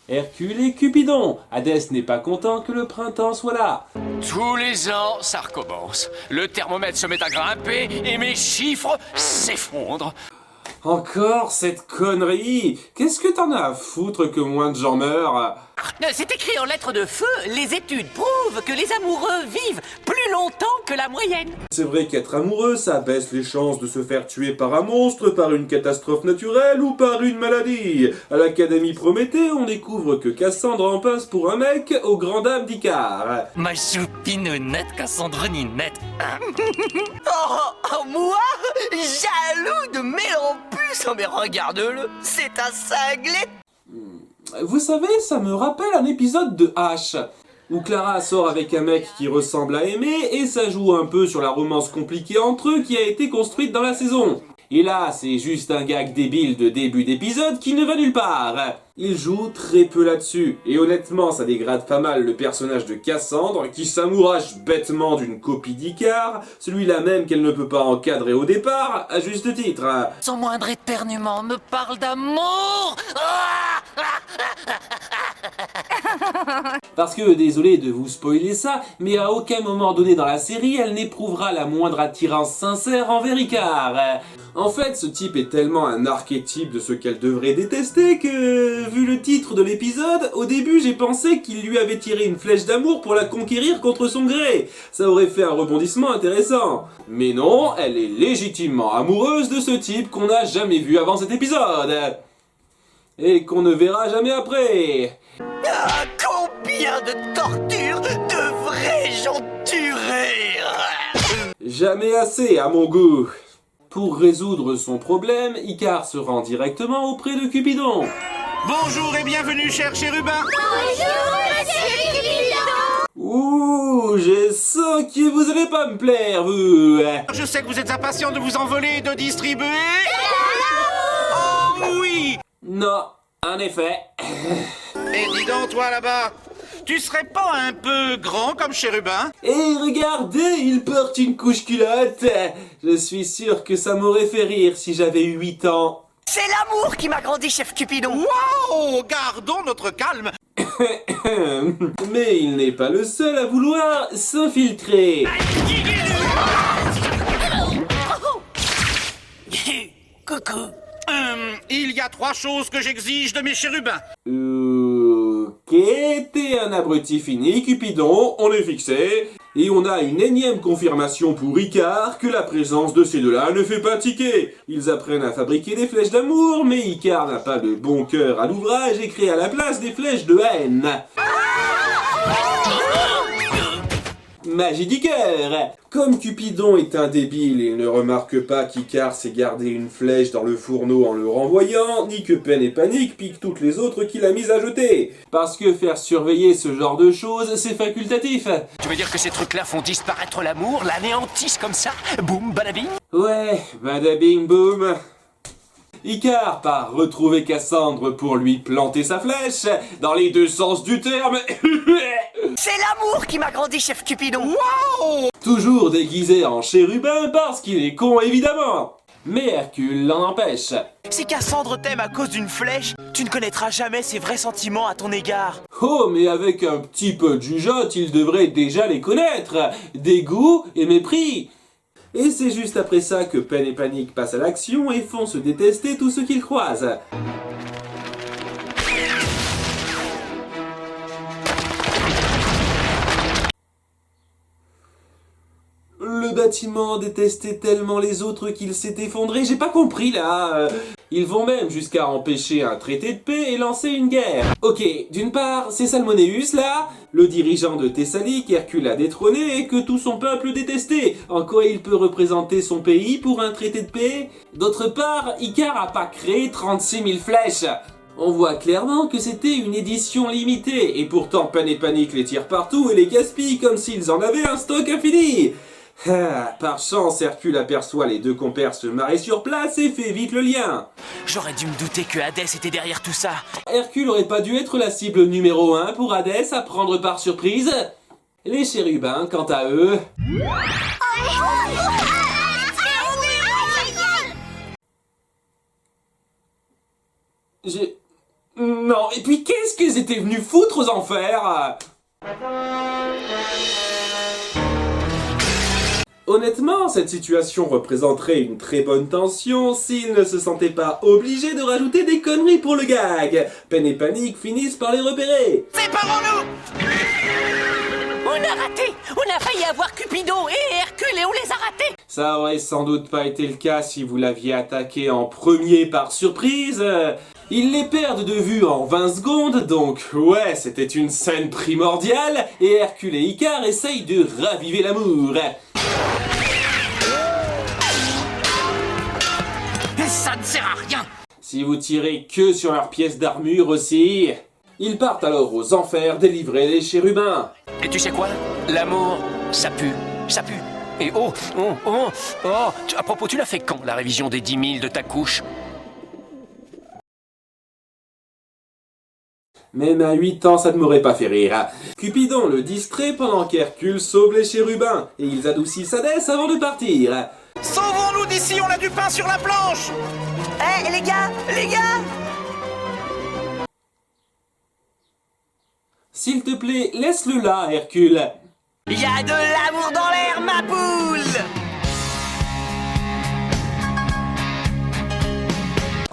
Hercule et Cupidon. Hadès n'est pas content que le printemps soit là. Tous les ans, ça recommence. Le thermomètre se met à grimper et mes chiffres s'effondrent. Encore cette connerie! Qu'est-ce que t'en as à foutre que moins de gens meurent? C'est écrit en lettres de feu, les études prouvent que les amoureux vivent plus longtemps que la moyenne. C'est vrai qu'être amoureux, ça baisse les chances de se faire tuer par un monstre, par une catastrophe naturelle ou par une maladie. À l'Académie Prométhée, on découvre que Cassandre en passe pour un mec aux grandes dames d'Icare. Ma choupinounette Cassandre Ninette. Oh, moi jaloux de Mélampus. Oh mais regarde-le, c'est un cinglé. Vous savez, ça me rappelle un épisode de H, où Clara sort avec un mec qui ressemble à Aimé, et ça joue un peu sur la romance compliquée entre eux qui a été construite dans la saison. Et là, c'est juste un gag débile de début d'épisode qui ne va nulle part. Il joue très peu là-dessus, et honnêtement, ça dégrade pas mal le personnage de Cassandre, qui s'amourache bêtement d'une copie d'Icare, celui-là même qu'elle ne peut pas encadrer au départ, à juste titre. Son moindre éternuement me parle d'amour. Parce que, désolé de vous spoiler ça, mais à aucun moment donné dans la série, elle n'éprouvera la moindre attirance sincère envers Icare. En fait, ce type est tellement un archétype de ce qu'elle devrait détester que, vu le titre de l'épisode, au début j'ai pensé qu'il lui avait tiré une flèche d'amour pour la conquérir contre son gré. Ça aurait fait un rebondissement intéressant. Mais non, elle est légitimement amoureuse de ce type qu'on n'a jamais vu avant cet épisode. Et qu'on ne verra jamais après. Ah, combien de tortures devrais-je endurer? Jamais assez à mon goût. Pour résoudre son problème, Icare se rend directement auprès de Cupidon. Bonjour et bienvenue, cher chérubin. Ouh, je sens que vous allez pas me plaire, vous. Je sais que vous êtes impatient de vous envoler et de distribuer. Oh oui. Non, en effet. Et dis donc, toi là-bas, tu serais pas un peu grand comme chérubin? Et regardez, il porte une couche culotte. Je suis sûr que ça m'aurait fait rire si j'avais eu 8 ans. C'est l'amour qui m'a grandi, chef Cupidon. Waouh, gardons notre calme. Mais il n'est pas le seul à vouloir s'infiltrer. Coucou. Il y a 3 choses que j'exige de mes chérubins. Ok, t'es un abruti fini, Cupidon, on est fixé. Et on a une énième confirmation pour Icare que la présence de ces deux-là ne fait pas tiquer. Ils apprennent à fabriquer des flèches d'amour, mais Icare n'a pas de bon cœur à l'ouvrage et crée à la place des flèches de haine. Magie du cœur. Comme Cupidon est un débile, il ne remarque pas qu'Icare s'est gardé une flèche dans le fourneau en le renvoyant, ni que Peine et Panique piquent toutes les autres qu'il a mises à jeter. Parce que faire surveiller ce genre de choses, c'est facultatif. Tu veux dire que ces trucs-là font disparaître l'amour, l'anéantissent comme ça? Boum, badabing. Ouais, badabing boum. Icare part retrouver Cassandre pour lui planter sa flèche, dans les deux sens du terme. C'est l'amour qui m'a grandi, chef Cupidon. Waouh. Toujours déguisé en chérubin parce qu'il est con évidemment. Mais Hercule l'en empêche. Si Cassandre t'aime à cause d'une flèche, tu ne connaîtras jamais ses vrais sentiments à ton égard. Oh, mais avec un petit peu de jugeote, il devrait déjà les connaître. Dégoût et mépris. Et c'est juste après ça que Peine et Panique passent à l'action et font se détester tous ceux qu'ils croisent. Le bâtiment détestait tellement les autres qu'il s'est effondré, j'ai pas compris là. Ils vont même jusqu'à empêcher un traité de paix et lancer une guerre. Ok, d'une part, c'est Salmonéus là, le dirigeant de Thessalie qu'Hercule a détrôné et que tout son peuple détestait. En quoi il peut représenter son pays pour un traité de paix? D'autre part, Icare a pas créé 36 000 flèches. On voit clairement que c'était une édition limitée, et pourtant Peine et Panique les tire partout et les gaspille comme s'ils en avaient un stock infini. Par chance, Hercule aperçoit les deux compères se marrer sur place et fait vite le lien. J'aurais dû me douter que Hadès était derrière tout ça. Hercule aurait pas dû être la cible numéro 1 pour Hadès à prendre par surprise. Les chérubins, quant à eux... Non, et puis qu'est-ce qu'ils étaient venus foutre aux enfers? Honnêtement, cette situation représenterait une très bonne tension s'ils ne se sentaient pas obligés de rajouter des conneries pour le gag. Pen et Panique finissent par les repérer. Séparons-nous! On a raté! On a failli avoir Cupidon et Hercule et on les a ratés! Ça aurait sans doute pas été le cas si vous l'aviez attaqué en premier par surprise. Ils les perdent de vue en 20 secondes, donc ouais, c'était une scène primordiale, et Hercule et Icare essayent de raviver l'amour. Et ça ne sert à rien! Si vous tirez que sur leurs pièces d'armure aussi... Ils partent alors aux enfers délivrer les chérubins. Et tu sais quoi? L'amour, ça pue, ça pue. Et à propos, tu l'as fait quand, la révision des 10 000 de ta couche? Même à 8 ans, ça ne m'aurait pas fait rire. Cupidon le distrait pendant qu'Hercule sauve les chérubins, et ils adoucissent Hadès avant de partir. Sauvons-nous d'ici, on a du pain sur la planche! Hé, les gars! Les gars! S'il te plaît, laisse-le là, Hercule. Il y a de l'amour dans l'air, ma poule!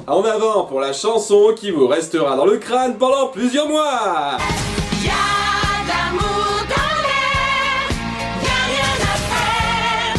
En avant pour la chanson qui vous restera dans le crâne pendant plusieurs mois. Y a de l'amour dans l'air, y a rien à faire,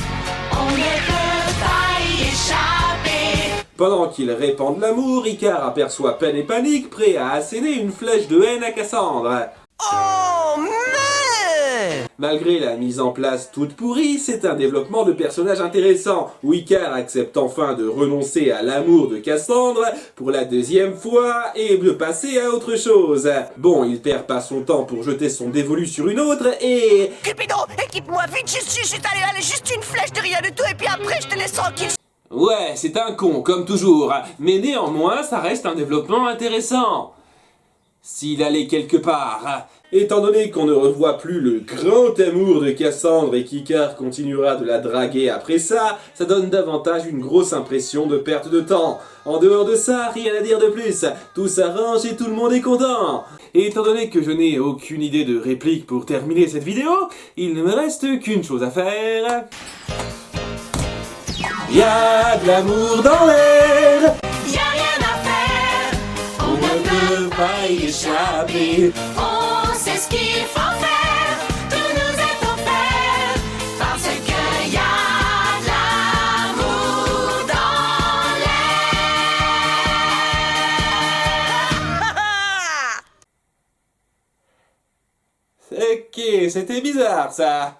on ne peut pas y échapper. Pendant qu'ils répandent l'amour, Icare aperçoit Pen et Panique prêts à asséner une flèche de haine à Cassandre. Oh, mais! Malgré la mise en place toute pourrie, c'est un développement de personnage intéressant, où Icare accepte enfin de renoncer à l'amour de Cassandre pour la deuxième fois et de passer à autre chose. Bon, il perd pas son temps pour jeter son dévolu sur une autre et... Cupidon, équipe-moi vite, juste, allez, juste une flèche de rien du tout, et puis après je te laisse tranquille. Ouais, c'est un con, comme toujours, mais néanmoins, ça reste un développement intéressant. S'il allait quelque part. Étant donné qu'on ne revoit plus le grand amour de Cassandre et qu'Icare continuera de la draguer après ça, ça donne davantage une grosse impression de perte de temps. En dehors de ça, rien à dire de plus. Tout s'arrange et tout le monde est content. Et étant donné que je n'ai aucune idée de réplique pour terminer cette vidéo, il ne me reste qu'une chose à faire. Y a de l'amour dans l'air. Y a rien à faire, On ne peut pas y échapper. on sait ce qu'il faut faire, tout nous est offert, parce que y a de l'amour dans l'air. Ok, c'était bizarre ça.